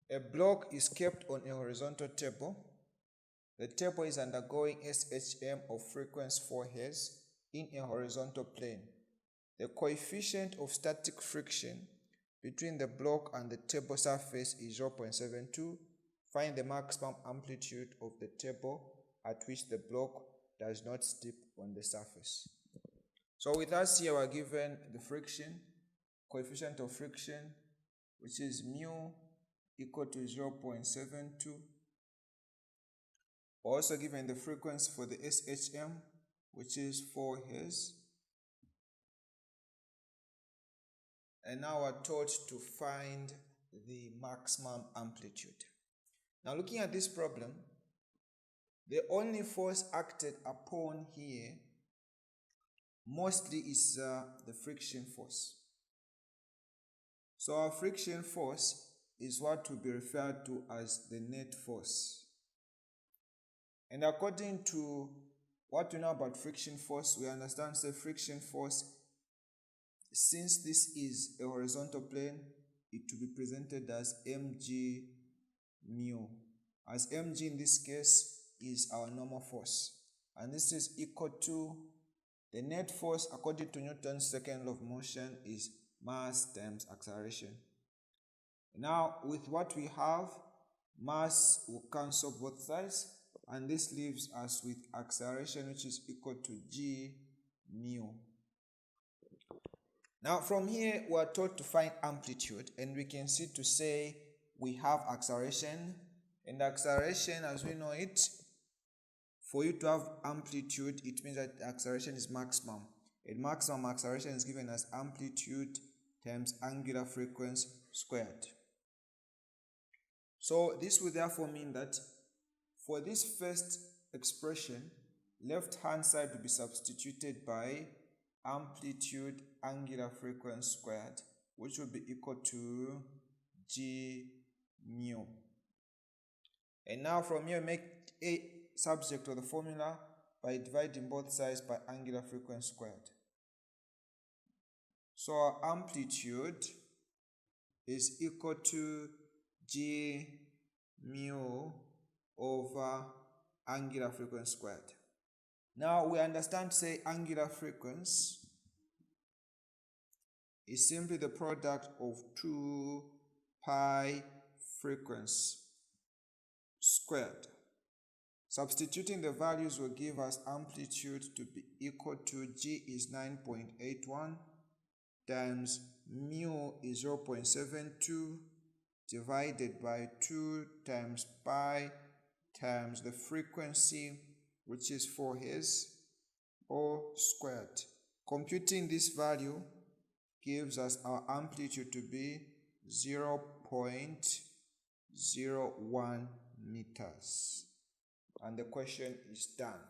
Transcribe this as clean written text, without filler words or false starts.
A block is kept on a horizontal table. The table is undergoing SHM of frequency 4 Hz in a horizontal plane. The coefficient of static friction between the block and the table surface is 0.72. Find the maximum amplitude of the table at which the block does not slip on the surface. So with us here, we're given the friction, coefficient of friction, which is mu equal to 0.72. We're also given the frequency for the SHM, which is 4 Hz. And now we're told to find the maximum amplitude. Now looking at this problem, the only force acted upon here mostly is the friction force. So our friction force is what will be referred to as the net force. And according to what we know about friction force, we understand the friction force, since this is a horizontal plane, it will be presented as mg mu, as mg in this case is our normal force, and this is equal to the net force according to Newton's second law of motion is mass times acceleration. Now with what we have, mass will cancel both sides, and this leaves us with acceleration, which is equal to g mu. Now from here we are told to find amplitude, and we can see to say we have acceleration, and acceleration as we know it, for you to have amplitude, it means that acceleration is maximum, and maximum acceleration is given as amplitude times angular frequency squared. So this will therefore mean that for this first expression, left hand side will be substituted by amplitude angular frequency squared, which will be equal to g mu. And now from here, make a subject of the formula by dividing both sides by angular frequency squared. So our amplitude is equal to g mu over angular frequency squared. Now we understand, say, angular frequency is simply the product of 2 pi frequency squared. Substituting the values will give us amplitude to be equal to g is 9.81 times mu is 0.72 divided by 2 times pi times the frequency, which is 4 Hz, all squared. Computing this value gives us our amplitude to be 0.01 meters. And the question is done.